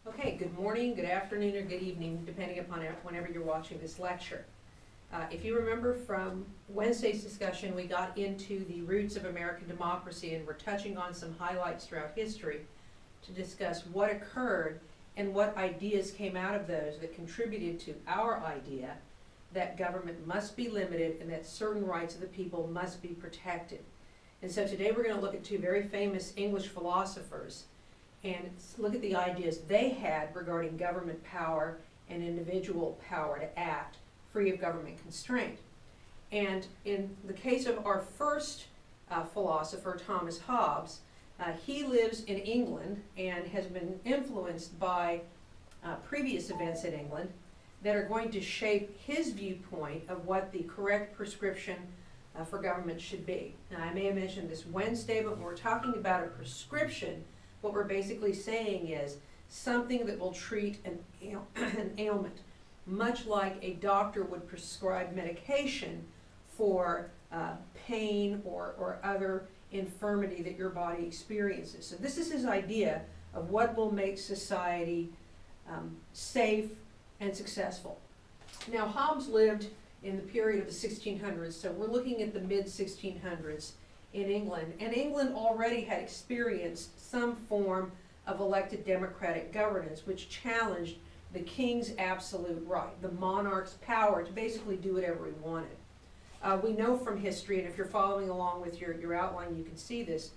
Okay, good morning, good afternoon, or good evening, depending upon whenever you're watching this lecture. If you remember from Wednesday's discussion, we got into the roots of American democracy, and we're touching on some highlights throughout history to discuss what occurred and what ideas came out of those that contributed to our idea that government must be limited and that certain rights of the people must be protected. And so today we're going to look at two very famous English philosophers and look at the ideas they had regarding government power and individual power to act free of government constraint. And in the case of our first philosopher, Thomas Hobbes, he lives in England and has been influenced by previous events in England that are going to shape his viewpoint of what the correct prescription for government should be. Now, I may have mentioned this Wednesday, but when we're talking about a prescription, what we're basically saying is something that will treat an ailment, much like a doctor would prescribe medication for pain or other infirmity that your body experiences. So this is his idea of what will make society safe and successful. Now, Hobbes lived in the period of the 1600s, so we're looking at the mid-1600s in England, and England already had experienced some form of elected democratic governance which challenged the king's absolute right, the monarch's power to basically do whatever he wanted. We know from history, and if you're following along with your outline, you can see this.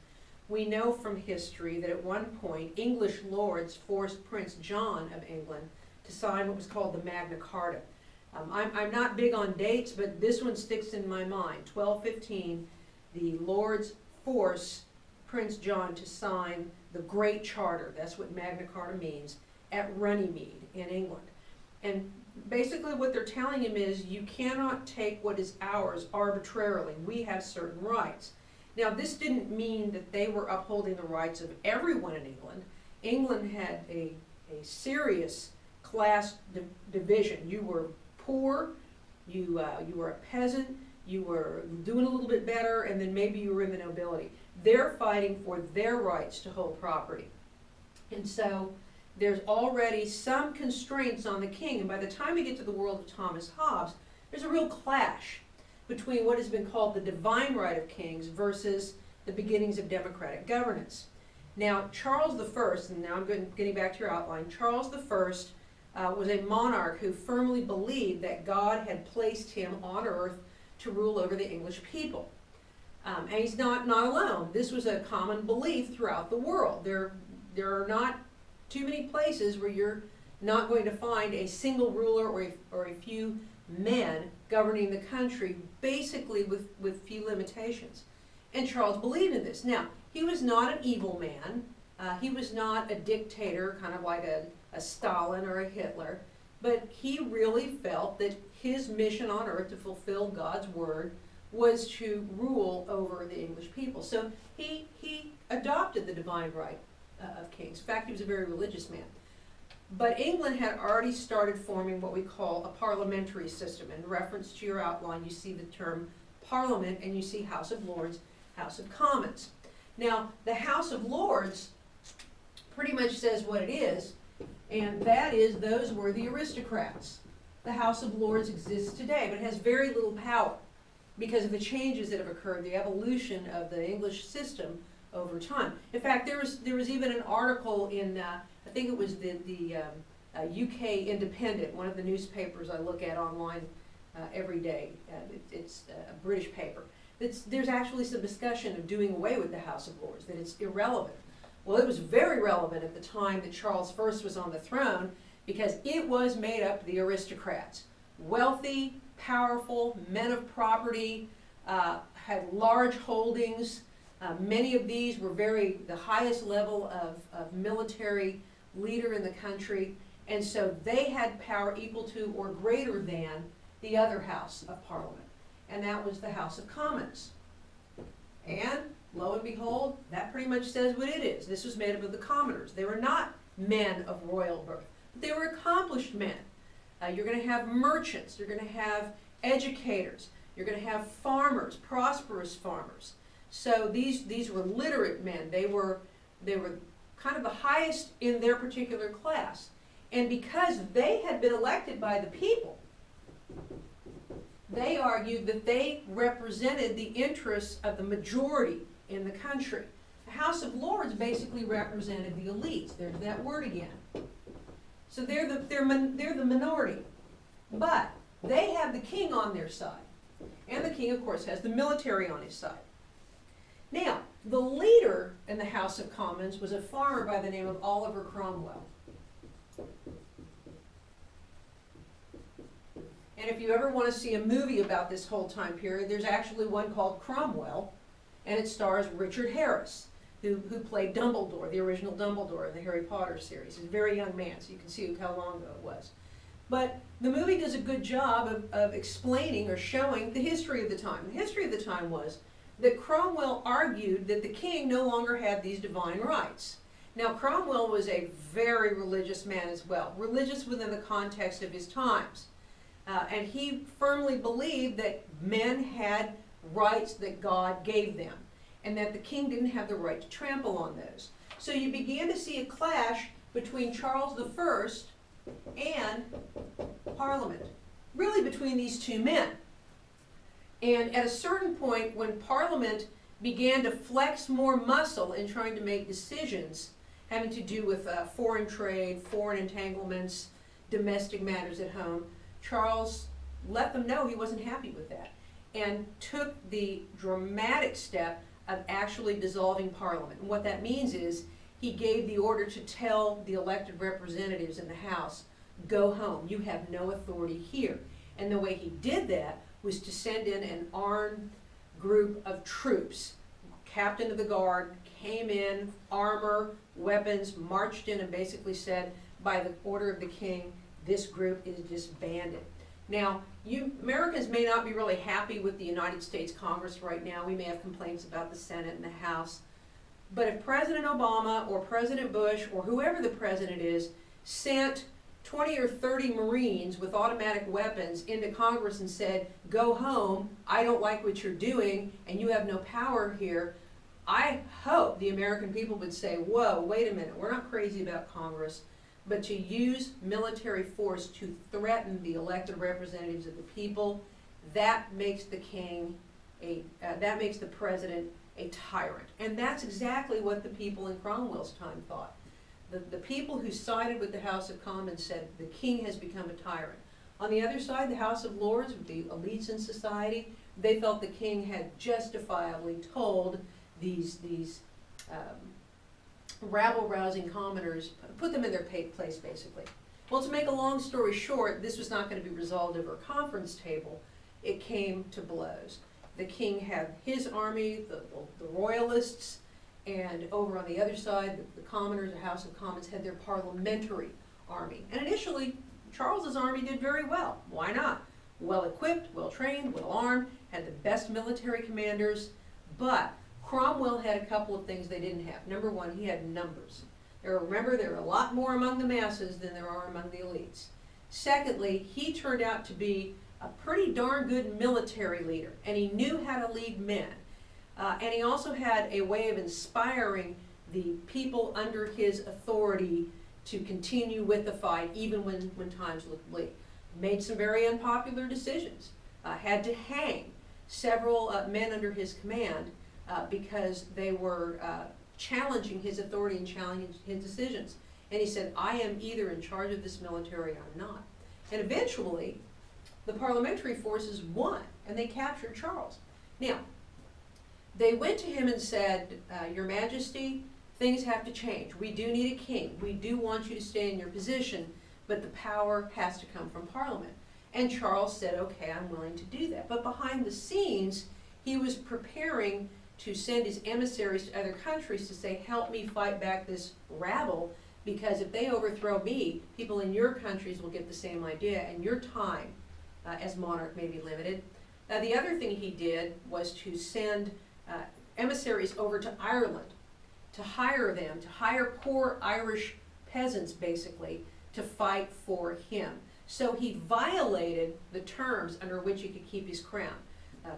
We know from history that at one point, English lords forced Prince John of England to sign what was called the Magna Carta. I'm not big on dates, but this one sticks in my mind. 1215, the lords force Prince John to sign the Great Charter, that's what Magna Carta means, at Runnymede in England. And basically what they're telling him is you cannot take what is ours arbitrarily. We have certain rights. Now, this didn't mean that they were upholding the rights of everyone in England. England had a serious class division. You were poor, you were a peasant, you were doing a little bit better, and then maybe you were in the nobility. They're fighting for their rights to hold property. And so there's already some constraints on the king, and by the time we get to the world of Thomas Hobbes, there's a real clash between what has been called the divine right of kings versus the beginnings of democratic governance. Now, Charles I, and now I'm getting back to your outline, Charles I was a monarch who firmly believed that God had placed him on earth to rule over the English people. And he's not alone. This was a common belief throughout the world. There are not too many places where you're not going to find a single ruler or a few men governing the country, basically with few limitations. And Charles believed in this. Now, he was not an evil man. He was not a dictator, kind of like a Stalin or a Hitler, but he really felt that his mission on earth to fulfill God's word was to rule over the English people. So he adopted the divine right of kings. In fact, he was a very religious man. But England had already started forming what we call a parliamentary system. In reference to your outline, you see the term parliament, and you see House of Lords, House of Commons. Now, the House of Lords pretty much says what it is, and that is those were the aristocrats. The House of Lords exists today, but it has very little power because of the changes that have occurred, the evolution of the English system over time. In fact, there was even an article in, I think it was the UK Independent, one of the newspapers I look at online every day. It's a British paper. There's actually some discussion of doing away with the House of Lords, that it's irrelevant. Well, it was very relevant at the time that Charles I was on the throne because it was made up of the aristocrats. Wealthy, powerful, men of property, had large holdings. Many of these were the highest level of military leader in the country, and so they had power equal to or greater than the other House of Parliament, and that was the House of Commons. And lo and behold, that pretty much says what it is. This was made up of the commoners. They were not men of royal birth, but they were accomplished men. You're going to have merchants, you're going to have educators, you're going to have farmers, prosperous farmers. So these were literate men. They were kind of the highest in their particular class. And because they had been elected by the people, they argued that they represented the interests of the majority in the country. The House of Lords basically represented the elites. There's that word again. So they're the minority. But they have the king on their side. And the king, of course, has the military on his side. Now, the leader in the House of Commons was a farmer by the name of Oliver Cromwell. And if you ever want to see a movie about this whole time period, there's actually one called Cromwell, and it stars Richard Harris, who played Dumbledore, the original Dumbledore in the Harry Potter series. He's a very young man, so you can see how long ago it was. But the movie does a good job of explaining or showing the history of the time. The history of the time was that Cromwell argued that the king no longer had these divine rights. Now, Cromwell was a very religious man as well, religious within the context of his times. And he firmly believed that men had rights that God gave them, and that the king didn't have the right to trample on those. So you began to see a clash between Charles I and Parliament, really between these two men. And at a certain point, when Parliament began to flex more muscle in trying to make decisions having to do with foreign trade, foreign entanglements, domestic matters at home, Charles let them know he wasn't happy with that and took the dramatic step of actually dissolving Parliament. And what that means is he gave the order to tell the elected representatives in the House, go home, you have no authority here. And the way he did that was to send in an armed group of troops. Captain of the guard came in, armor, weapons, marched in and basically said, by the order of the king, this group is disbanded. Now, you Americans may not be really happy with the United States Congress right now. We may have complaints about the Senate and the House. But if President Obama or President Bush or whoever the president is sent 20 or 30 Marines with automatic weapons into Congress and said, go home, I don't like what you're doing, and you have no power here, I hope the American people would say, whoa, wait a minute, we're not crazy about Congress. But to use military force to threaten the elected representatives of the people, that makes the king that makes the president a tyrant. And that's exactly what the people in Cromwell's time thought. The people who sided with the House of Commons said the king has become a tyrant. On the other side, the House of Lords, with the elites in society, they felt the king had justifiably told these rabble-rousing commoners, put them in their place, basically. Well, to make a long story short, this was not going to be resolved over a conference table. It came to blows. The king had his army, the royalists, and over on the other side, the commoners, the House of Commons, had their parliamentary army. And initially, Charles's army did very well. Why not? Well-equipped, well-trained, well-armed, had the best military commanders, but Cromwell had a couple of things they didn't have. Number one, he had numbers. Remember, there are a lot more among the masses than there are among the elites. Secondly, he turned out to be a pretty darn good military leader, and he knew how to lead men. And he also had a way of inspiring the people under his authority to continue with the fight, even when times looked bleak. Made some very unpopular decisions. Had to hang several men under his command because they were challenging his authority and challenging his decisions. And he said, I am either in charge of this military or I'm not. And eventually, the parliamentary forces won, and they captured Charles. Now, they went to him and said, Your Majesty, things have to change. We do need a king. We do want you to stay in your position, but the power has to come from Parliament. And Charles said, okay, I'm willing to do that. But behind the scenes, he was preparing to send his emissaries to other countries to say, help me fight back this rabble, because if they overthrow me, people in your countries will get the same idea, and your time as monarch may be limited. The other thing he did was to send emissaries over to Ireland, to hire them, to hire poor Irish peasants, basically, to fight for him. So he violated the terms under which he could keep his crown.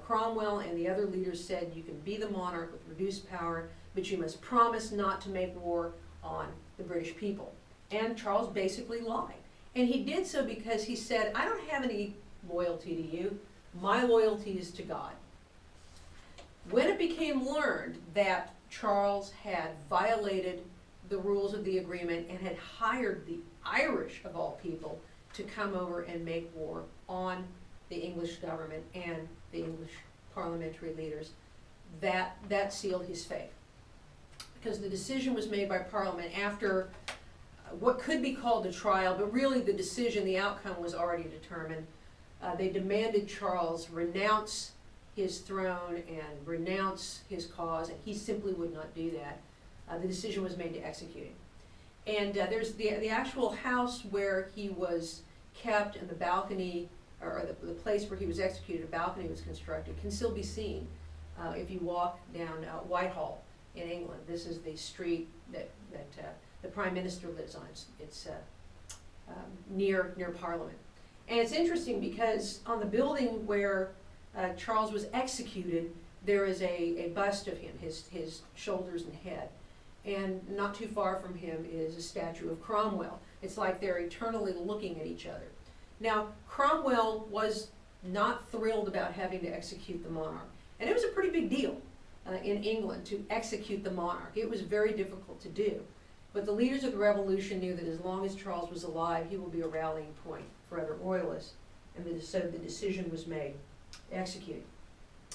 Cromwell and the other leaders said, you can be the monarch with reduced power, but you must promise not to make war on the British people. And Charles basically lied. And he did so because he said, I don't have any loyalty to you. My loyalty is to God. When it became learned that Charles had violated the rules of the agreement and had hired the Irish, of all people, to come over and make war on the English government and the English parliamentary leaders, that sealed his fate. Because the decision was made by Parliament after what could be called a trial, but really the decision, the outcome was already determined. They demanded Charles renounce his throne and renounce his cause, and he simply would not do that. The decision was made to execute him. And there's the actual house where he was kept, and the balcony, or the place where he was executed, a balcony was constructed, can still be seen if you walk down Whitehall in England. This is the street that the Prime Minister lives on. It's near Parliament. And it's interesting because on the building where Charles was executed, there is a bust of him, his shoulders and head. And not too far from him is a statue of Cromwell. It's like they're eternally looking at each other. Now, Cromwell was not thrilled about having to execute the monarch. And it was a pretty big deal in England to execute the monarch. It was very difficult to do. But the leaders of the revolution knew that as long as Charles was alive, he would be a rallying point for other royalists. And so the decision was made to execute him.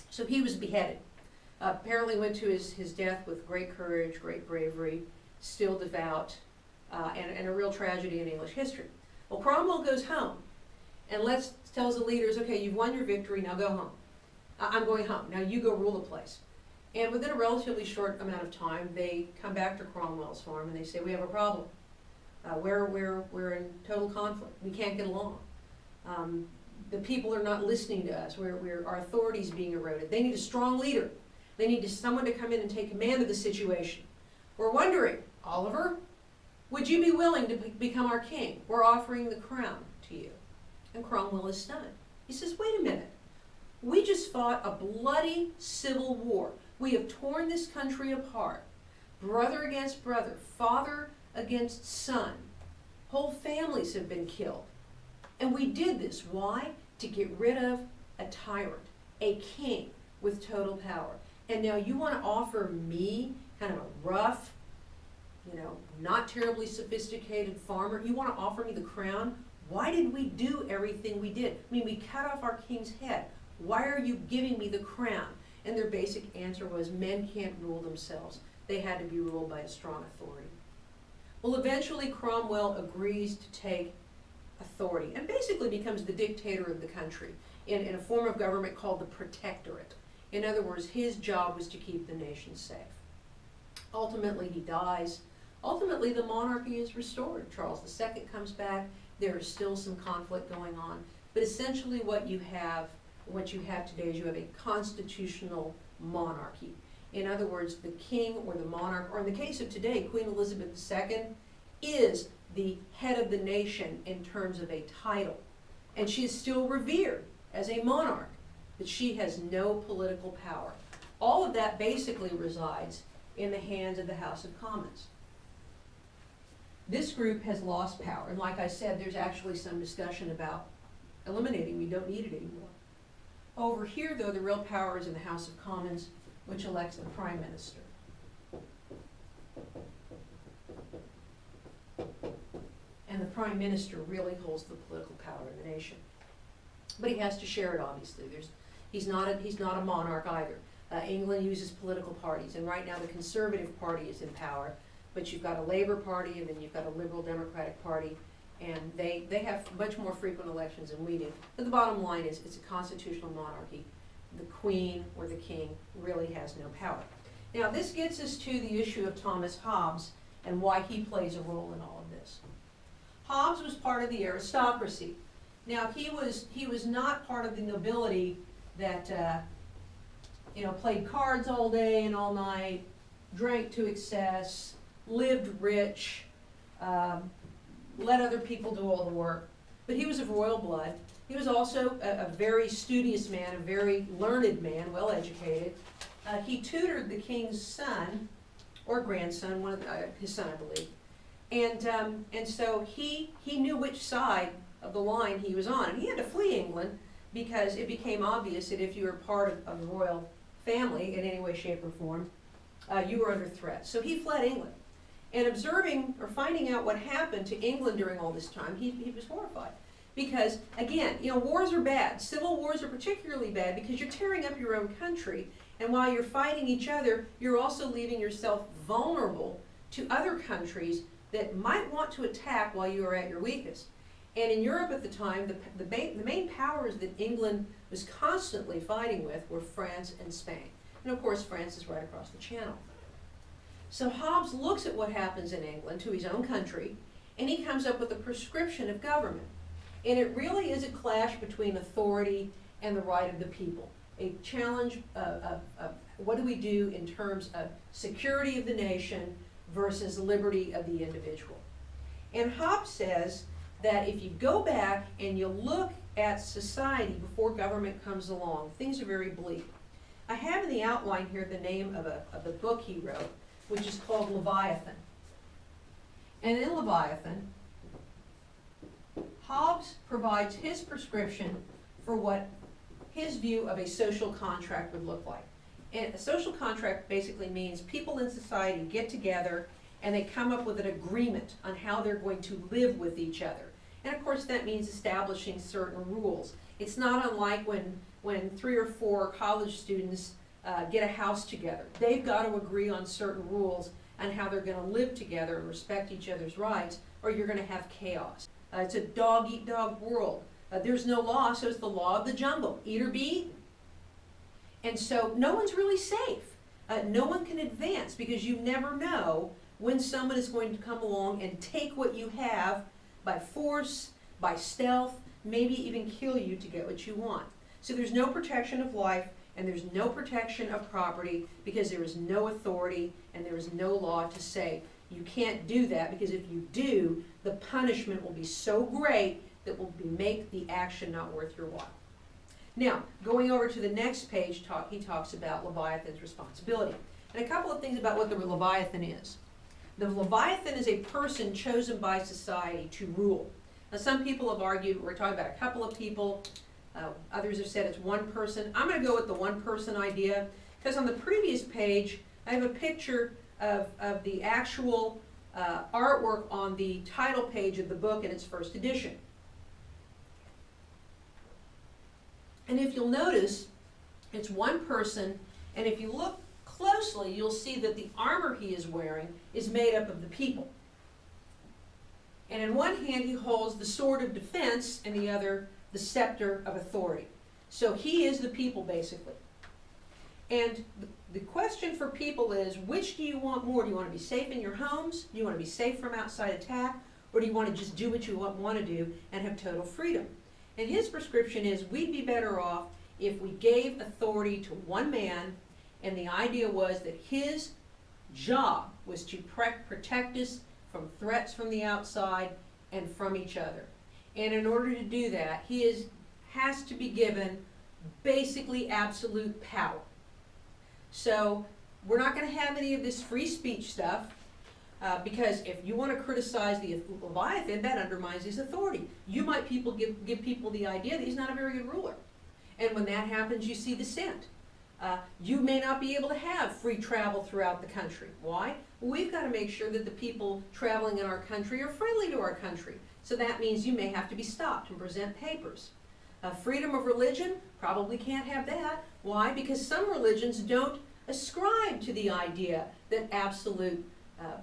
So he was beheaded. Apparently went to his death with great courage, great bravery, still devout, and a real tragedy in English history. Well, Cromwell goes home and tells the leaders, okay, you've won your victory, now go home. I'm going home, now you go rule the place. And within a relatively short amount of time, they come back to Cromwell's farm and they say, we have a problem. We're in total conflict. We can't get along. The people are not listening to us. Our authority's being eroded. They need a strong leader. They need someone to come in and take command of the situation. We're wondering, Oliver, would you be willing to become our king? We're offering the crown to you. And Cromwell is stunned. He says, wait a minute. We just fought a bloody civil war. We have torn this country apart. Brother against brother, father against son. Whole families have been killed. And we did this. Why? To get rid of a tyrant, a king with total power. And now you want to offer me kind of a rough, not terribly sophisticated farmer. You want to offer me the crown? Why did we do everything we did? I mean, we cut off our king's head. Why are you giving me the crown? And their basic answer was, men can't rule themselves. They had to be ruled by a strong authority. Well, eventually Cromwell agrees to take authority and basically becomes the dictator of the country in a form of government called the protectorate. In other words, his job was to keep the nation safe. Ultimately, he dies. Ultimately, the monarchy is restored. Charles II comes back. There is still some conflict going on. But essentially what you have today is you have a constitutional monarchy. In other words, the king or the monarch, or in the case of today, Queen Elizabeth II, is the head of the nation in terms of a title. And she is still revered as a monarch, but she has no political power. All of that basically resides in the hands of the House of Commons. This group has lost power, and like I said, there's actually some discussion about eliminating. We don't need it anymore. Over here, though, the real power is in the House of Commons, which elects the Prime Minister. And the Prime Minister really holds the political power in the nation. But he has to share it, obviously. He's not a monarch either. England uses political parties, and right now the Conservative Party is in power, but you've got a Labour Party, and then you've got a Liberal Democratic Party, and they have much more frequent elections than we do. But the bottom line is it's a constitutional monarchy. The Queen or the King really has no power. Now this gets us to the issue of Thomas Hobbes and why he plays a role in all of this. Hobbes was part of the aristocracy. Now he was not part of the nobility that played cards all day and all night, drank to excess, lived rich, let other people do all the work. But he was of royal blood. He was also a very studious man, a very learned man, well educated. He tutored the king's son, or grandson, one of his son, I believe. And so he knew which side of the line he was on, and he had to flee England because it became obvious that if you were part of the royal family in any way, shape, or form, you were under threat. So he fled England. And observing or finding out what happened to England during all this time, he was horrified. Because, again, you know, wars are bad. Civil wars are particularly bad because you're tearing up your own country, and while you're fighting each other, you're also leaving yourself vulnerable to other countries that might want to attack while you are at your weakest. And in Europe at the time, the main powers that England was constantly fighting with were France and Spain. And of course, France is right across the channel. So Hobbes looks at what happens in England to his own country, and he comes up with a prescription of government. And it really is a clash between authority and the right of the people. A challenge of what do we do in terms of security of the nation versus liberty of the individual. And Hobbes says that if you go back and you look at society before government comes along, things are very bleak. I have in the outline here the name of the book he wrote, which is called Leviathan. And in Leviathan, Hobbes provides his prescription for what his view of a social contract would look like. And a social contract basically means people in society get together and they come up with an agreement on how they're going to live with each other. And of course that means establishing certain rules. It's not unlike when 3 or 4 college students get a house together. They've got to agree on certain rules on how they're going to live together and respect each other's rights, or you're going to have chaos. It's a dog-eat-dog world. There's no law, so it's the law of the jungle. Eat or be eaten. And so no one's really safe. No one can advance because you never know when someone is going to come along and take what you have by force, by stealth, maybe even kill you to get what you want. So there's no protection of life and there's no protection of property because there is no authority and there is no law to say you can't do that, because if you do, the punishment will be so great that will make the action not worth your while. Now, going over to the next page, he talks about Leviathan's responsibility. And a couple of things about what the Leviathan is. The Leviathan is a person chosen by society to rule. Now, some people have argued, we're talking about a couple of people, others have said it's one person. I'm going to go with the one person idea, because on the previous page, I have a picture of the actual artwork on the title page of the book in its first edition. And if you'll notice, it's one person, and if you look closely, you'll see that the armor he is wearing is made up of the people. And in one hand he holds the sword of defense, and the other the scepter of authority. So he is the people, basically. And the question for people is, which do you want more? Do you want to be safe in your homes? Do you want to be safe from outside attack? Or do you want to just do what you want to do and have total freedom? And his prescription is, we'd be better off if we gave authority to one man, and the idea was that his job was to protect us from threats from the outside and from each other. And in order to do that, he has to be given basically absolute power. So we're not going to have any of this free speech stuff, because if you want to criticize the Leviathan, that undermines his authority. You might give people the idea that he's not a very good ruler. And when that happens, you see dissent. You may not be able to have free travel throughout the country. Why? Well, we've got to make sure that the people traveling in our country are friendly to our country. So that means you may have to be stopped and present papers. Freedom of religion, probably can't have that. Why? Because some religions don't ascribe to the idea that absolute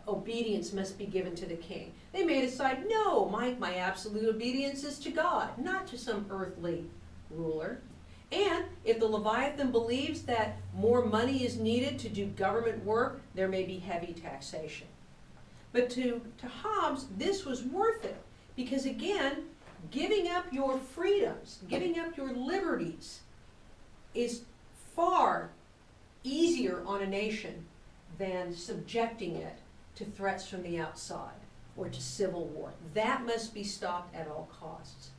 obedience must be given to the king. They may decide, no, my absolute obedience is to God, not to some earthly ruler. And if the Leviathan believes that more money is needed to do government work, there may be heavy taxation. But to Hobbes, this was worth it, because again, giving up your freedoms, giving up your liberties is far easier on a nation than subjecting it to threats from the outside or to civil war. That must be stopped at all costs.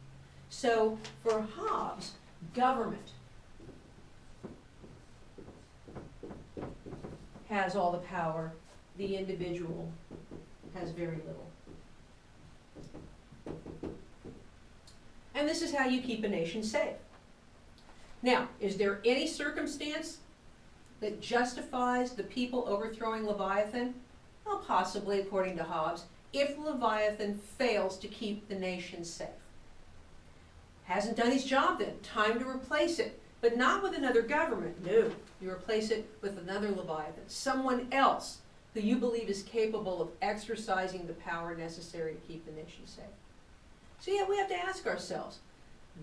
So for Hobbes, government has all the power the individual has very little. And this is how you keep a nation safe. Now, is there any circumstance that justifies the people overthrowing Leviathan? Well, possibly, according to Hobbes, if Leviathan fails to keep the nation safe. Hasn't done his job then, time to replace it. But not with another government, no. You replace it with another Leviathan, someone else who you believe is capable of exercising the power necessary to keep the nation safe. So yeah, we have to ask ourselves,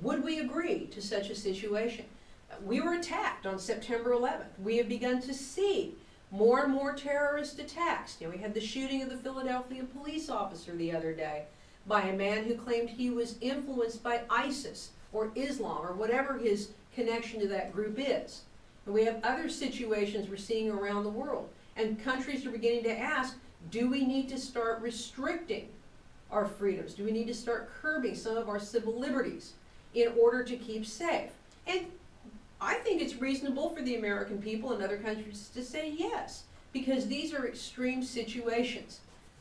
would we agree to such a situation? We were attacked on September 11th. We have begun to see more and more terrorist attacks. You know, we had the shooting of the Philadelphia police officer the other day by a man who claimed he was influenced by ISIS or Islam or whatever his connection to that group is. And we have other situations we're seeing around the world. And countries are beginning to ask, do we need to start restricting our freedoms? Do we need to start curbing some of our civil liberties in order to keep safe? And I think it's reasonable for the American people and other countries to say yes, because these are extreme situations.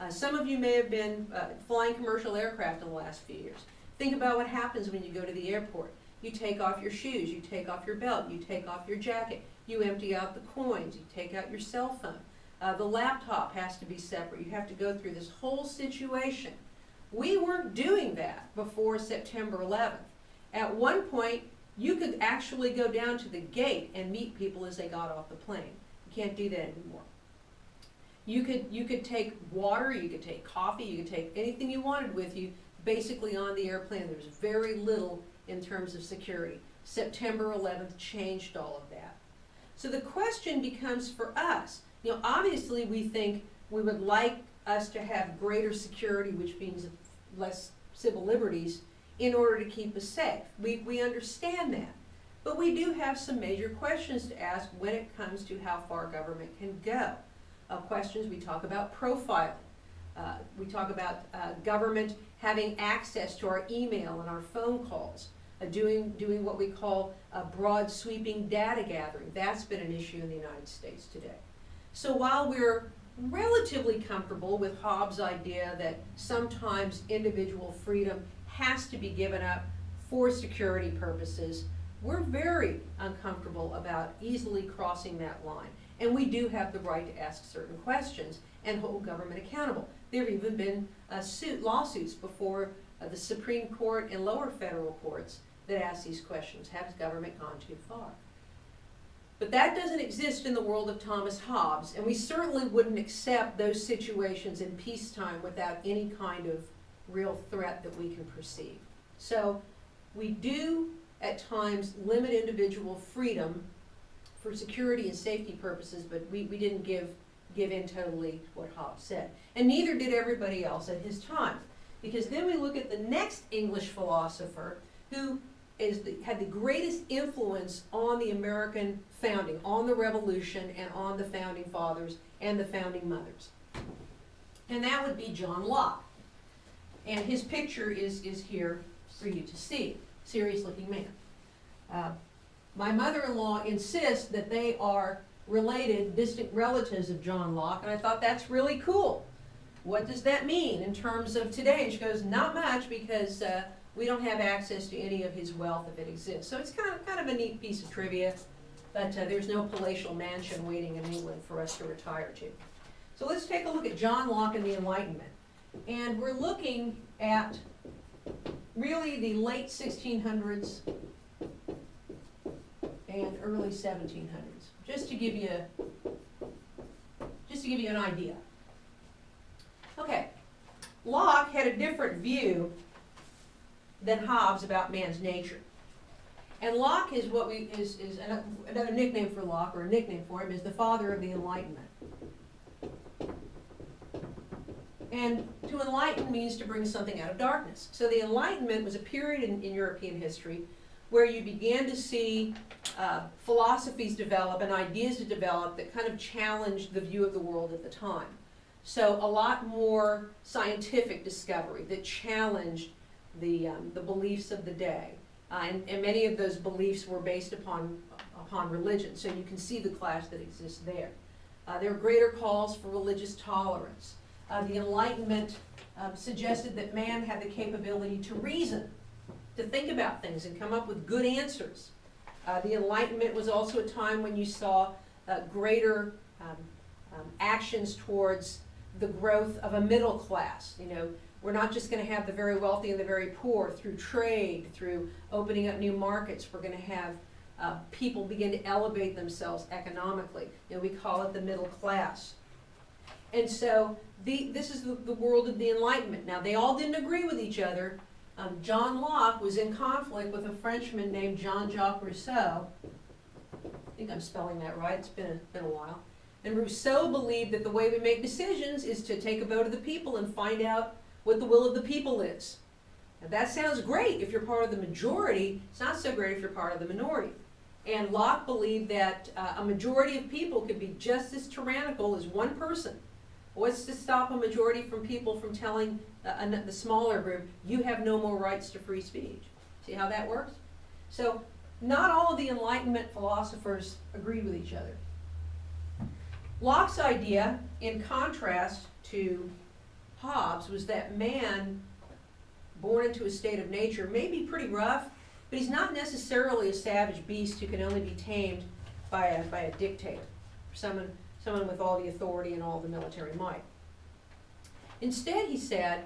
Some of you may have been flying commercial aircraft in the last few years. Think about what happens when you go to the airport. You take off your shoes, you take off your belt, you take off your jacket, you empty out the coins, you take out your cell phone. The laptop has to be separate. You have to go through this whole situation. We weren't doing that before September 11th. At one point, you could actually go down to the gate and meet people as they got off the plane. You can't do that anymore. You could take water, you could take coffee, you could take anything you wanted with you basically on the airplane. There was very little in terms of security. September 11th changed all of that. So the question becomes for us, you know, obviously we think we would like us to have greater security, which means less civil liberties, in order to keep us safe. We understand that. But we do have some major questions to ask when it comes to how far government can go. Questions, we talk about profiling. We talk about government having access to our email and our phone calls, doing what we call broad sweeping data gathering. That's been an issue in the United States today. So while we're relatively comfortable with Hobbes' idea that sometimes individual freedom has to be given up for security purposes, we're very uncomfortable about easily crossing that line. And we do have the right to ask certain questions and hold government accountable. There have even been lawsuits before the Supreme Court and lower federal courts that ask these questions. Has government gone too far? But that doesn't exist in the world of Thomas Hobbes, and we certainly wouldn't accept those situations in peacetime without any kind of real threat that we can perceive. So we do at times limit individual freedom for security and safety purposes, but we didn't give in totally to what Hobbes said. And neither did everybody else at his time. Because then we look at the next English philosopher who had the greatest influence on the American founding, on the Revolution, and on the Founding Fathers and the Founding Mothers. And that would be John Locke. And his picture is here for you to see. Serious-looking man. My mother-in-law insists that they are related, distant relatives of John Locke, and I thought that's really cool. What does that mean in terms of today? And she goes, not much, because we don't have access to any of his wealth if it exists. So it's kind of a neat piece of trivia, but there's no palatial mansion waiting in England for us to retire to. So let's take a look at John Locke and the Enlightenment. And we're looking at really the late 1600s and early 1700s, just to give you an idea. Okay, Locke had a different view than Hobbes about man's nature. And Locke is what is another nickname for Locke, or a nickname for him, is the father of the Enlightenment. And to enlighten means to bring something out of darkness. So the Enlightenment was a period in European history where you began to see philosophies develop and ideas to develop that kind of challenged the view of the world at the time. So a lot more scientific discovery that challenged the beliefs of the day. And many of those beliefs were based upon religion. So you can see the clash that exists there. There were greater calls for religious tolerance. The Enlightenment suggested that man had the capability to reason, to think about things and come up with good answers. The Enlightenment was also a time when you saw greater actions towards the growth of a middle class. You know, we're not just going to have the very wealthy and the very poor through trade, through opening up new markets. We're going to have people begin to elevate themselves economically. You know, we call it the middle class. And so this is the world of the Enlightenment. Now, they all didn't agree with each other. John Locke was in conflict with a Frenchman named Jean-Jacques Rousseau. I think I'm spelling that right. It's been a while. And Rousseau believed that the way we make decisions is to take a vote of the people and find out what the will of the people is. Now, that sounds great if you're part of the majority. It's not so great if you're part of the minority. And Locke believed that a majority of people could be just as tyrannical as one person. What's to stop a majority from people from telling the smaller group, you have no more rights to free speech? See how that works? So not all of the Enlightenment philosophers agreed with each other. Locke's idea, in contrast to Hobbes, was that man, born into a state of nature, may be pretty rough, but he's not necessarily a savage beast who can only be tamed by a dictator, someone with all the authority and all the military might. Instead, he said,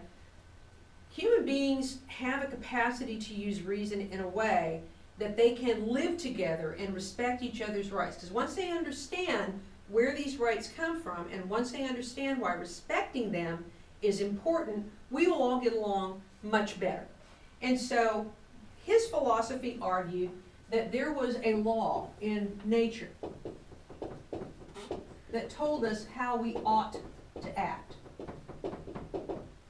human beings have a capacity to use reason in a way that they can live together and respect each other's rights. Because once they understand where these rights come from, and once they understand why respecting them is important, we will all get along much better. And so his philosophy argued that there was a law in nature that told us how we ought to act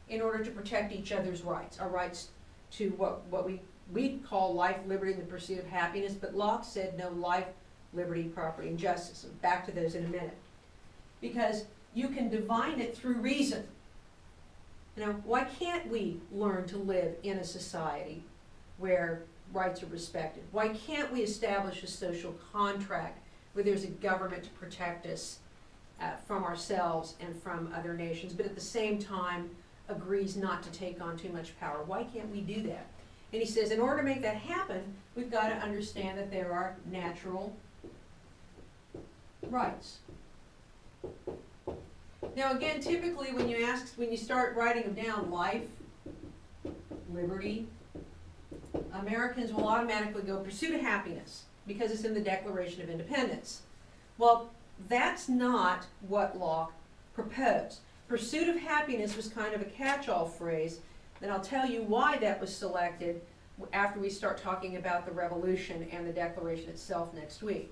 in order to protect each other's rights, our rights to what we call life, liberty, and the pursuit of happiness, but Locke said no, life, liberty, property, and justice. And back to those in a minute. Because you can divine it through reason. You know, why can't we learn to live in a society where rights are respected? Why can't we establish a social contract where there's a government to protect us from ourselves and from other nations, but at the same time agrees not to take on too much power? Why can't we do that? And he says, in order to make that happen, we've got to understand that there are natural rights. Now again, typically when you start writing them down, life, liberty, Americans will automatically go pursuit of happiness because it's in the Declaration of Independence. Well, that's not what Locke proposed. Pursuit of happiness was kind of a catch-all phrase, and I'll tell you why that was selected after we start talking about the Revolution and the Declaration itself next week.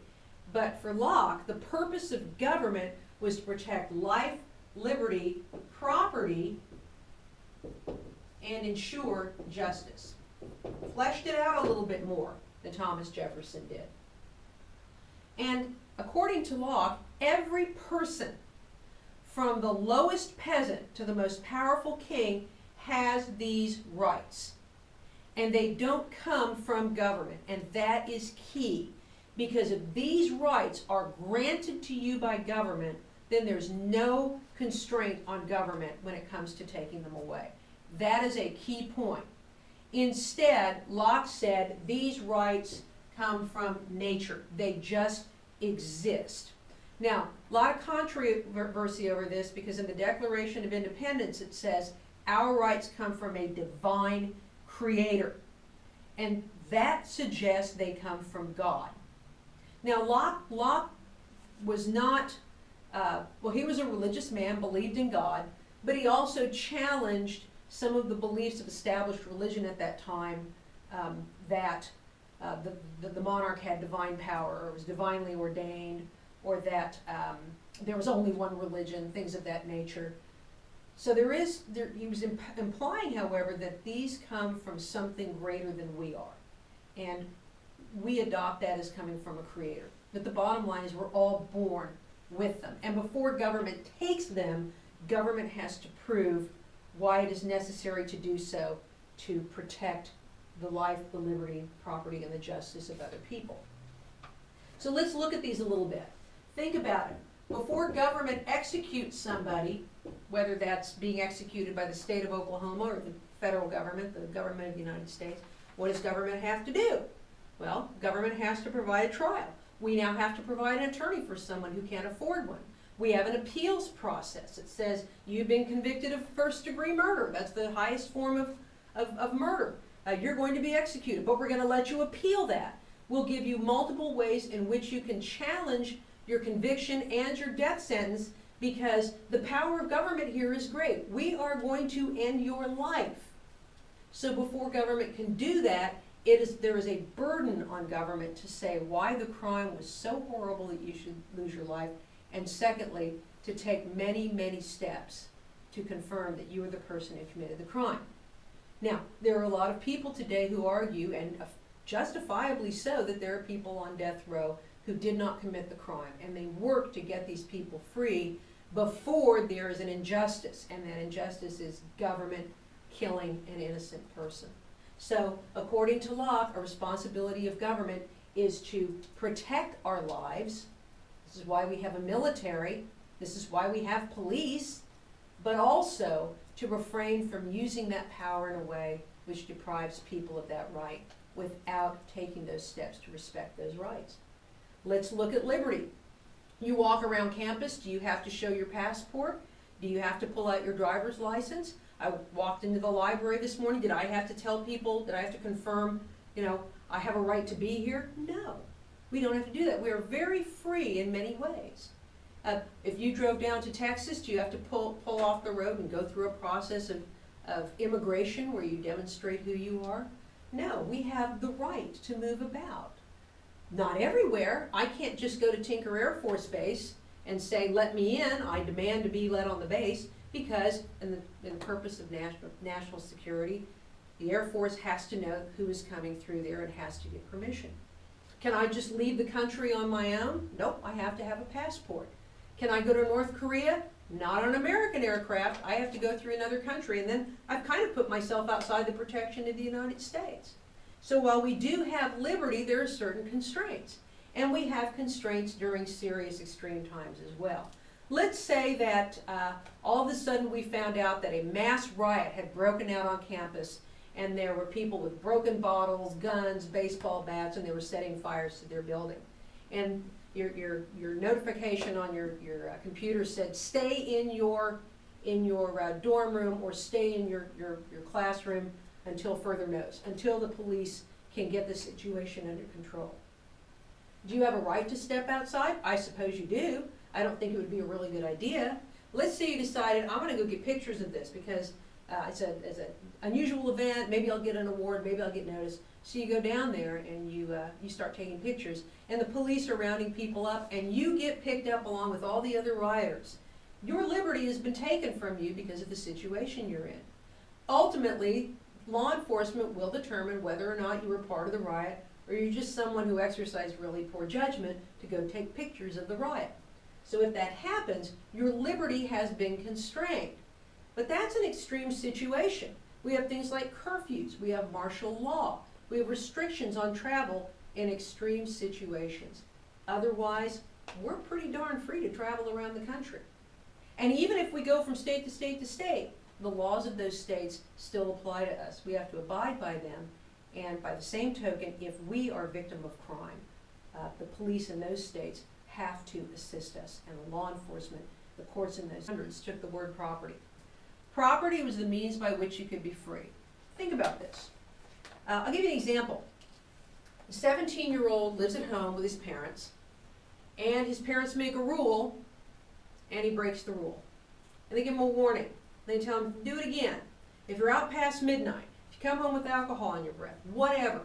But for Locke, the purpose of government was to protect life, liberty, property, and ensure justice. Fleshed it out a little bit more than Thomas Jefferson did. And according to Locke, every person, from the lowest peasant to the most powerful king, has these rights. And they don't come from government. And that is key. Because if these rights are granted to you by government, then there's no constraint on government when it comes to taking them away. That is a key point. Instead, Locke said these rights come from nature. They just exist. Now, a lot of controversy over this because in the Declaration of Independence it says our rights come from a divine creator. And that suggests they come from God. Now, Locke was not, he was a religious man, believed in God, but he also challenged some of the beliefs of established religion at that time that the monarch had divine power or was divinely ordained, or that there was only one religion, things of that nature. So he was implying, however, that these come from something greater than we are. And we adopt that as coming from a creator. But the bottom line is we're all born with them. And before government takes them, government has to prove why it is necessary to do so to protect the life, the liberty, property, and the justice of other people. So let's look at these a little bit. Think about it. before government executes somebody, whether that's being executed by the state of Oklahoma or the federal government, the government of the United States, what does government have to do? Well, government has to provide a trial. We now have to provide an attorney for someone who can't afford one. We have an appeals process. It says you've been convicted of first-degree murder. That's the highest form of murder. You're going to be executed, but we're going to let you appeal that. We'll give you multiple ways in which you can challenge your conviction and your death sentence, because the power of government here is great. We are going to end your life. So before government can do that, there is a burden on government to say why the crime was so horrible that you should lose your life, and secondly, to take many, many steps to confirm that you are the person who committed the crime. Now, there are a lot of people today who argue, and justifiably so, that there are people on death row who did not commit the crime, and they work to get these people free before there is an injustice, and that injustice is government killing an innocent person. So, according to Locke, a responsibility of government is to protect our lives. This is why we have a military. This is why we have police, but also to refrain from using that power in a way which deprives people of that right without taking those steps to respect those rights. Let's look at liberty. You walk around campus, do you have to show your passport? Do you have to pull out your driver's license? I walked into the library this morning. Did I have to tell people, did I have to confirm, I have a right to be here? No, we don't have to do that. We are very free in many ways. If you drove down to Texas, do you have to pull off the road and go through a process of immigration where you demonstrate who you are? No, we have the right to move about. Not everywhere. I can't just go to Tinker Air Force Base and say, let me in, I demand to be let on the base, because in the purpose of national security, the Air Force has to know who is coming through there and has to get permission. Can I just leave the country on my own? Nope, I have to have a passport. Can I go to North Korea? Not on an American aircraft. I have to go through another country, and then I've kind of put myself outside the protection of the United States. So while we do have liberty, there are certain constraints. And we have constraints during serious extreme times as well. Let's say that all of a sudden we found out that a mass riot had broken out on campus, and there were people with broken bottles, guns, baseball bats, and they were setting fires to their building. And your notification on your computer said, stay in your dorm room or stay in your classroom until further notice, until the police can get the situation under control. Do you have a right to step outside? I suppose you do. I don't think it would be a really good idea. Let's say you decided, I'm going to go get pictures of this because it's an unusual event, maybe I'll get an award, maybe I'll get noticed. So you go down there and you start taking pictures, and the police are rounding people up, and you get picked up along with all the other rioters. Your liberty has been taken from you because of the situation you're in. Ultimately, law enforcement will determine whether or not you were part of the riot, or you're just someone who exercised really poor judgment to go take pictures of the riot. So if that happens, your liberty has been constrained. But that's an extreme situation. We have things like curfews, we have martial law, we have restrictions on travel in extreme situations. Otherwise, we're pretty darn free to travel around the country. And even if we go from state to state to state, the laws of those states still apply to us. We have to abide by them. And by the same token, if we are a victim of crime, the police in those states have to assist us. And the law enforcement, the courts in those hundreds took the word property. Property was the means by which you could be free. Think about this. I'll give you an example. A 17-year-old lives at home with his parents, and his parents make a rule, and he breaks the rule. And they give him a warning. They tell him, do it again. If you're out past midnight, if you come home with alcohol in your breath, whatever,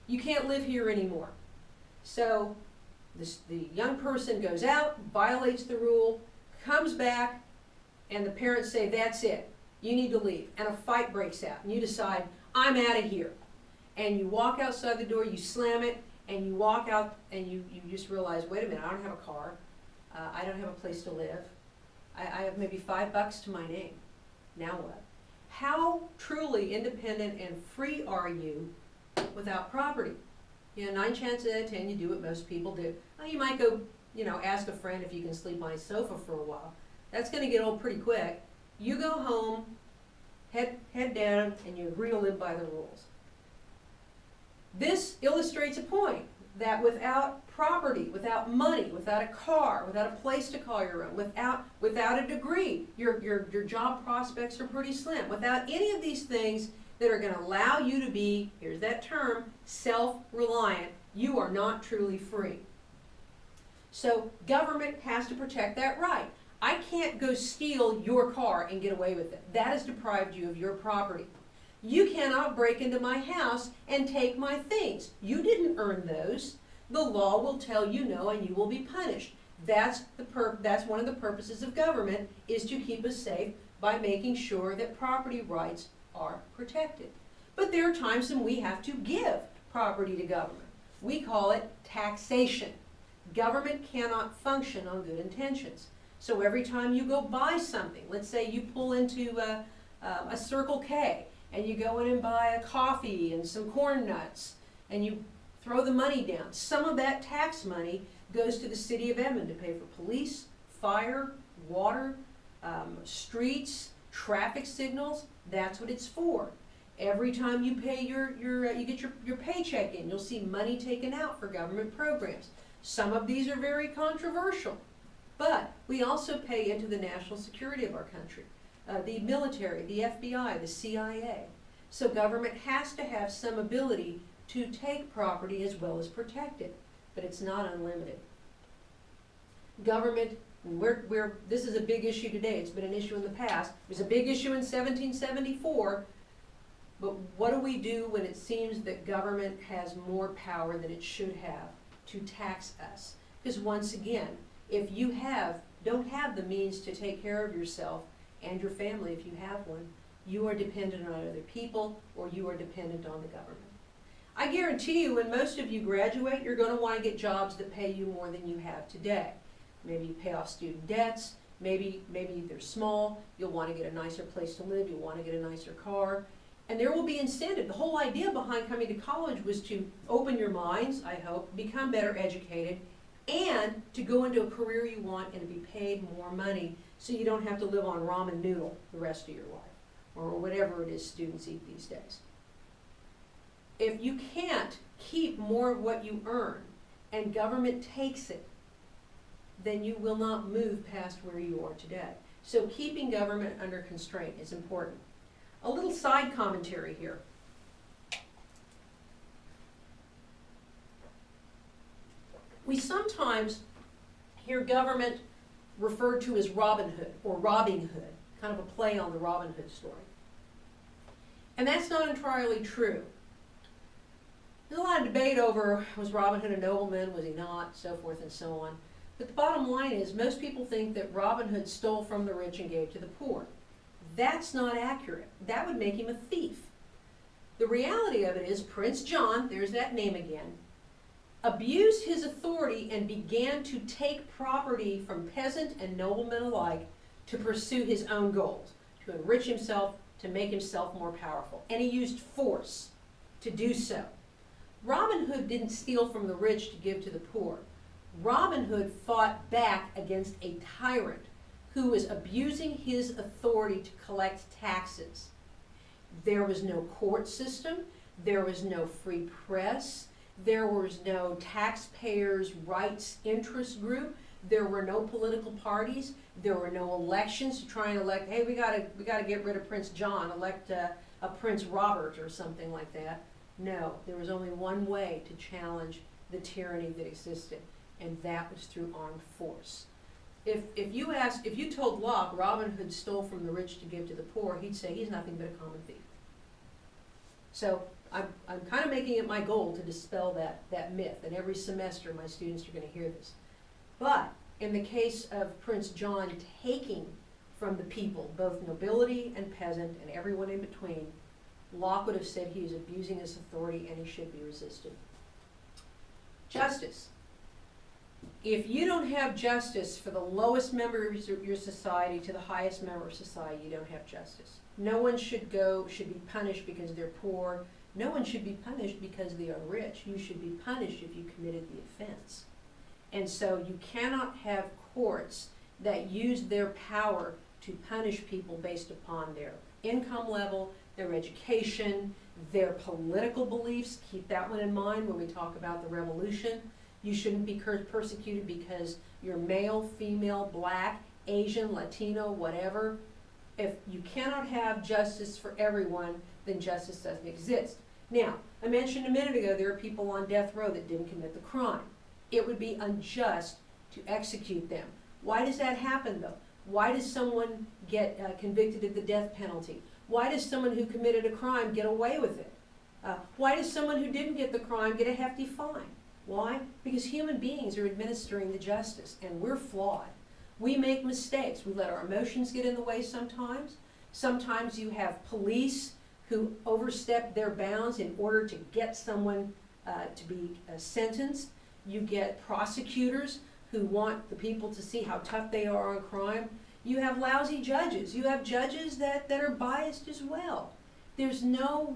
you can't live here anymore. So the young person goes out, violates the rule, comes back, and the parents say, that's it, you need to leave. And a fight breaks out, and you decide, I'm out of here. And you walk outside the door, you slam it, and you walk out, and you just realize, wait a minute, I don't have a car, I don't have a place to live, I have maybe $5 to my name. Now what? How truly independent and free are you without property? 9 chances out of 10 you do what most people do. Well, you might go you know, ask a friend if you can sleep on his sofa for a while. That's going to get old pretty quick. You go home, head down, and you agree to live by the rules. This illustrates a point that without property, without money, without a car, without a place to call your own, without a degree, your job prospects are pretty slim. Without any of these things that are going to allow you to be, here's that term, self-reliant, you are not truly free. So government has to protect that right. I can't go steal your car and get away with it. That has deprived you of your property. You cannot break into my house and take my things. You didn't earn those. The law will tell you no, and you will be punished. That's one of the purposes of government, is to keep us safe by making sure that property rights are protected. But there are times when we have to give property to government. We call it taxation. Government cannot function on good intentions. So every time you go buy something, let's say you pull into a Circle K, and you go in and buy a coffee and some corn nuts, and you throw the money down. Some of that tax money goes to the city of Edmond to pay for police, fire, water, streets, traffic signals. That's what it's for. Every time you pay you get your paycheck in, you'll see money taken out for government programs. Some of these are very controversial, but we also pay into the national security of our country. The military, the FBI, the CIA. So government has to have some ability to take property as well as protect it, but it's not unlimited. Government, this is a big issue today. It's been an issue in the past. It was a big issue in 1774, but what do we do when it seems that government has more power than it should have to tax us? Because once again, if you don't have the means to take care of yourself and your family, if you have one, you are dependent on other people, or you are dependent on the government. I guarantee you, when most of you graduate, you're going to want to get jobs that pay you more than you have today. Maybe you pay off student debts, maybe they're small, you'll want to get a nicer place to live, you'll want to get a nicer car, and there will be incentive. The whole idea behind coming to college was to open your minds, I hope, become better educated, and to go into a career you want and to be paid more money, so you don't have to live on ramen noodle the rest of your life, or whatever it is students eat these days. If you can't keep more of what you earn, and government takes it, then you will not move past where you are today. So keeping government under constraint is important. A little side commentary here. We sometimes hear government referred to as Robin Hood or robbing Hood, kind of a play on the Robin Hood story. And that's not entirely true. There's a lot of debate over, was Robin Hood a nobleman, was he not, so forth and so on. But the bottom line is, most people think that Robin Hood stole from the rich and gave to the poor. That's not accurate. That would make him a thief. The reality of it is, Prince John, there's that name again, abused his authority and began to take property from peasant and nobleman alike to pursue his own goals, to enrich himself, to make himself more powerful. And he used force to do so. Robin Hood didn't steal from the rich to give to the poor. Robin Hood fought back against a tyrant who was abusing his authority to collect taxes. There was no court system, there was no free press, there was no taxpayers' rights interest group, there were no political parties, there were no elections to try and elect, hey, we gotta get rid of Prince John, elect a Prince Robert or something like that. No, there was only one way to challenge the tyranny that existed, and that was through armed force. If you told Locke Robin Hood stole from the rich to give to the poor, he'd say he's nothing but a common thief. So I'm kind of making it my goal to dispel that myth, and every semester my students are going to hear this. But in the case of Prince John taking from the people, both nobility and peasant and everyone in between, Locke would have said he is abusing his authority and he should be resisted. Justice. If you don't have justice for the lowest member of your society to the highest member of society, you don't have justice. No one should be punished because they're poor. No one should be punished because they are rich. You should be punished if you committed the offense. And so you cannot have courts that use their power to punish people based upon their income level, their education, their political beliefs. Keep that one in mind when we talk about the revolution. You shouldn't be persecuted because you're male, female, black, Asian, Latino, whatever. If you cannot have justice for everyone, then justice doesn't exist. Now, I mentioned a minute ago there are people on death row that didn't commit the crime. It would be unjust to execute them. Why does that happen, though? Why does someone get convicted of the death penalty? Why does someone who committed a crime get away with it? Why does someone who didn't get the crime get a hefty fine? Why? Because human beings are administering the justice, and we're flawed. We make mistakes. We let our emotions get in the way sometimes. Sometimes you have police who overstep their bounds in order to get someone to be sentenced. You get prosecutors who want the people to see how tough they are on crime. You have lousy judges. You have judges that are biased as well. There's no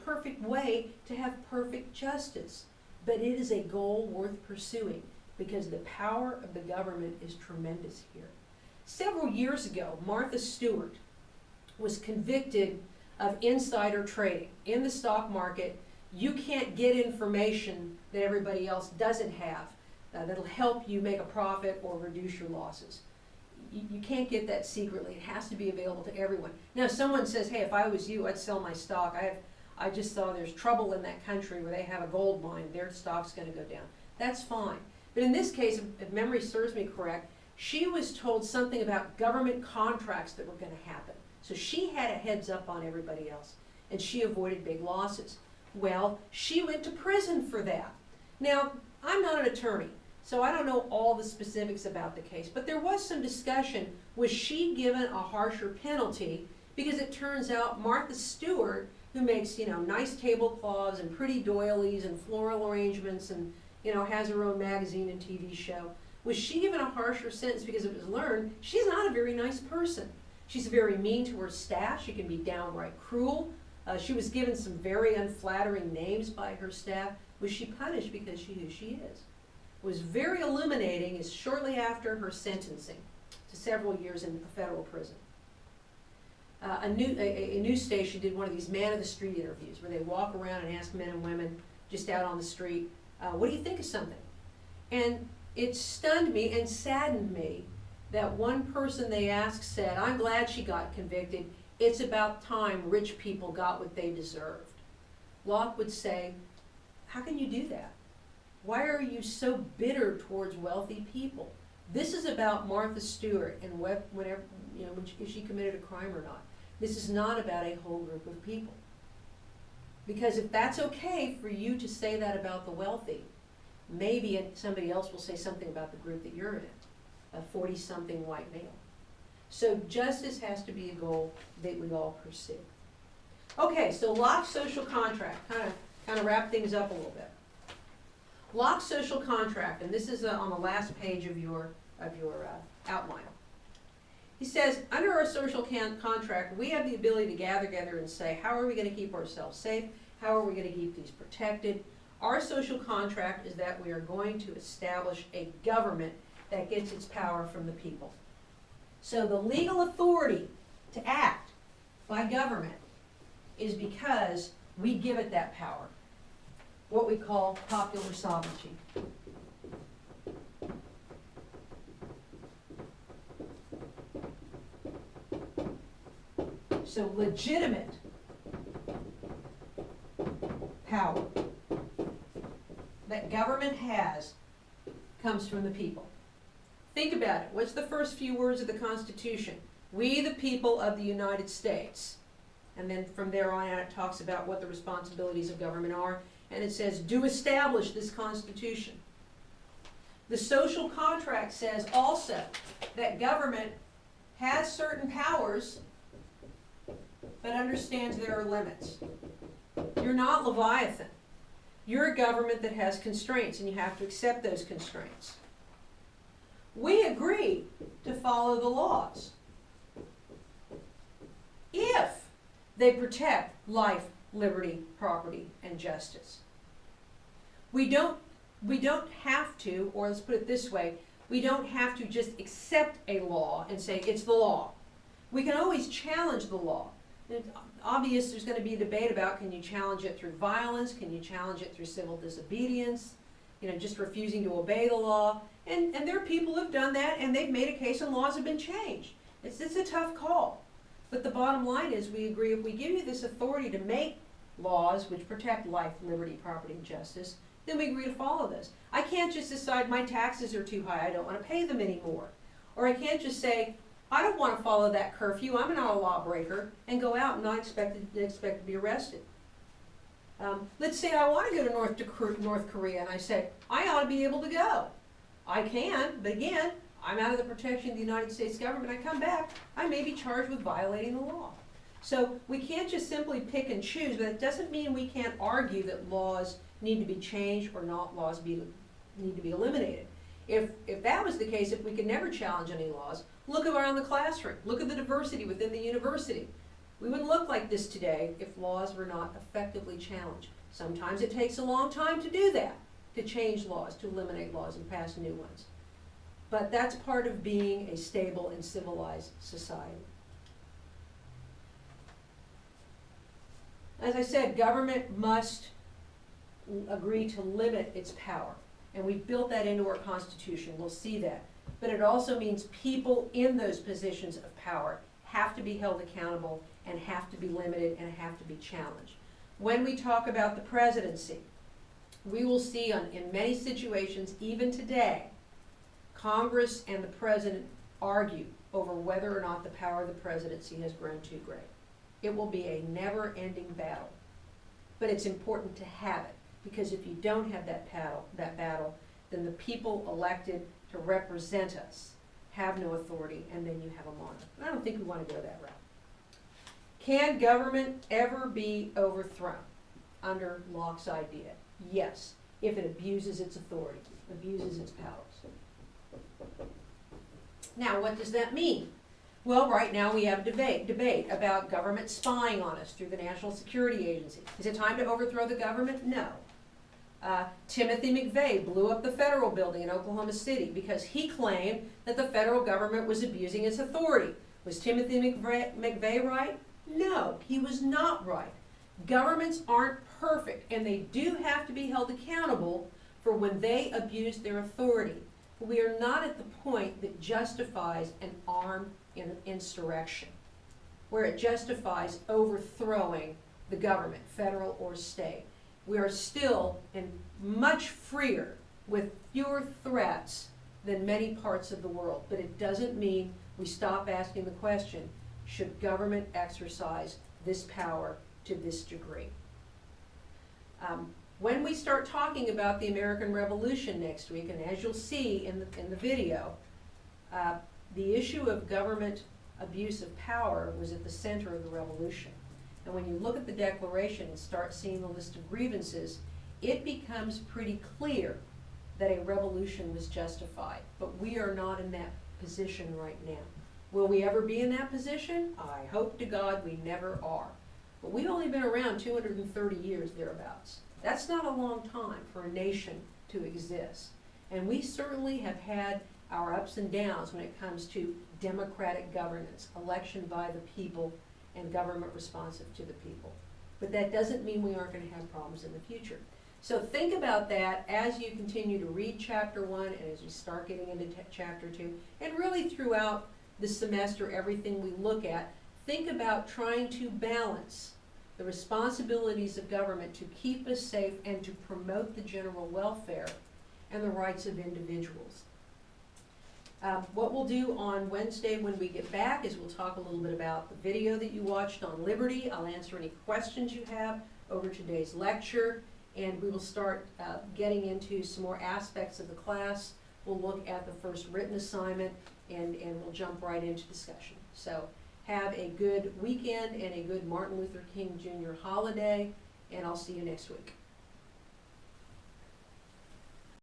perfect way to have perfect justice. But it is a goal worth pursuing because the power of the government is tremendous here. Several years ago, Martha Stewart was convicted of insider trading. In the stock market, you can't get information that everybody else doesn't have that'll help you make a profit or reduce your losses. You can't get that secretly. It has to be available to everyone. Now, if someone says, hey, if I was you, I'd sell my stock. I just saw there's trouble in that country where they have a gold mine. Their stock's going to go down. That's fine. But in this case, if memory serves me correct, she was told something about government contracts that were going to happen. So she had a heads up on everybody else, and she avoided big losses. Well, she went to prison for that. Now, I'm not an attorney, so I don't know all the specifics about the case, but there was some discussion. Was she given a harsher penalty? Because it turns out Martha Stewart, who makes, nice tablecloths and pretty doilies and floral arrangements and, has her own magazine and TV show, was she given a harsher sentence because it was learned she's not a very nice person. She's very mean to her staff. She can be downright cruel. She was given some very unflattering names by her staff. Was she punished because she who she is? It was very illuminating is shortly after her sentencing to several years in a federal prison. A news station did one of these man of the street interviews where they walk around and ask men and women just out on the street, what do you think of something? And it stunned me and saddened me that one person they asked said, I'm glad she got convicted. It's about time rich people got what they deserved. Locke would say, how can you do that? Why are you so bitter towards wealthy people? This is about Martha Stewart and whenever, if she committed a crime or not. This is not about a whole group of people. Because if that's okay for you to say that about the wealthy, maybe somebody else will say something about the group that you're in, a 40-something white male. So justice has to be a goal that we all pursue. Okay, so Locke's social contract, kind of wrap things up a little bit. Locke's social contract, and this is on the last page of your outline. He says, under our social contract, we have the ability to gather together and say, how are we going to keep ourselves safe? How are we going to keep these protected? Our social contract is that we are going to establish a government that gets its power from the people. So the legal authority to act by government is because we give it that power, what we call popular sovereignty. So legitimate power that government has comes from the people. Think about it. What's the first few words of the Constitution? We, the people of the United States. And then from there on out it talks about what the responsibilities of government are. And it says, do establish this Constitution. The social contract says also that government has certain powers, but understands there are limits. You're not Leviathan. You're a government that has constraints, and you have to accept those constraints. We agree to follow the laws if they protect life, liberty, property, and justice. We don't we don't have to, or let's put it this way, we don't have to just accept a law and say it's the law. We can always challenge the law. It's obvious there's going to be a debate about, can you challenge it through violence, can you challenge it through civil disobedience, just refusing to obey the law. And there are people who've done that, and they've made a case and laws have been changed. It's a tough call. But the bottom line is, we agree, if we give you this authority to make laws which protect life, liberty, property, and justice, then we agree to follow this. I can't just decide my taxes are too high, I don't want to pay them anymore. Or I can't just say, I don't want to follow that curfew, I'm not a lawbreaker, and go out and not expect to be arrested. Let's say I want to go to North Korea, and I say, I ought to be able to go. I can, but again, I'm out of the protection of the United States government. I come back, I may be charged with violating the law. So we can't just simply pick and choose, but it doesn't mean we can't argue that laws need to be changed or not laws need to be eliminated. If that was the case, if we could never challenge any laws, look around the classroom, look at the diversity within the university. We wouldn't look like this today if laws were not effectively challenged. Sometimes it takes a long time to do that, to change laws, to eliminate laws and pass new ones. But that's part of being a stable and civilized society. As I said, government must agree to limit its power. And we've built that into our Constitution. We'll see that. But it also means people in those positions of power have to be held accountable and have to be limited and have to be challenged. When we talk about the presidency, we will see in many situations, even today, Congress and the president argue over whether or not the power of the presidency has grown too great. It will be a never-ending battle. But it's important to have it, because if you don't have that battle, then the people elected to represent us have no authority, and then you have a monarch. And I don't think we want to go that route. Can government ever be overthrown under Locke's idea? Yes, if it abuses its authority, abuses its powers. Now, what does that mean? Well, right now we have debate about government spying on us through the National Security Agency. Is it time to overthrow the government? No. Timothy McVeigh blew up the federal building in Oklahoma City because he claimed that the federal government was abusing its authority. Was Timothy McVeigh right? No, he was not right. Governments aren't perfect, and they do have to be held accountable for when they abuse their authority. We are not at the point that justifies an armed insurrection, where it justifies overthrowing the government, federal or state. We are still much freer with fewer threats than many parts of the world, but it doesn't mean we stop asking the question, should government exercise this power to this degree? When we start talking about the American Revolution next week, and as you'll see in the video, the issue of government abuse of power was at the center of the revolution. And when you look at the Declaration and start seeing the list of grievances, it becomes pretty clear that a revolution was justified. But we are not in that position right now. Will we ever be in that position? I hope to God we never are. But we've only been around 230 years thereabouts. That's not a long time for a nation to exist. And we certainly have had our ups and downs when it comes to democratic governance, election by the people, and government responsive to the people. But that doesn't mean we aren't going to have problems in the future. So think about that as you continue to read Chapter 1 and as you start getting into Chapter 2, and really throughout the semester, everything we look at, think about trying to balance the responsibilities of government to keep us safe and to promote the general welfare and the rights of individuals. What we'll do on Wednesday when we get back is we'll talk a little bit about the video that you watched on liberty. I'll answer any questions you have over today's lecture, and we will start getting into some more aspects of the class. We'll look at the first written assignment, and we'll jump right into discussion. So have a good weekend and a good Martin Luther King Jr. holiday, and I'll see you next week.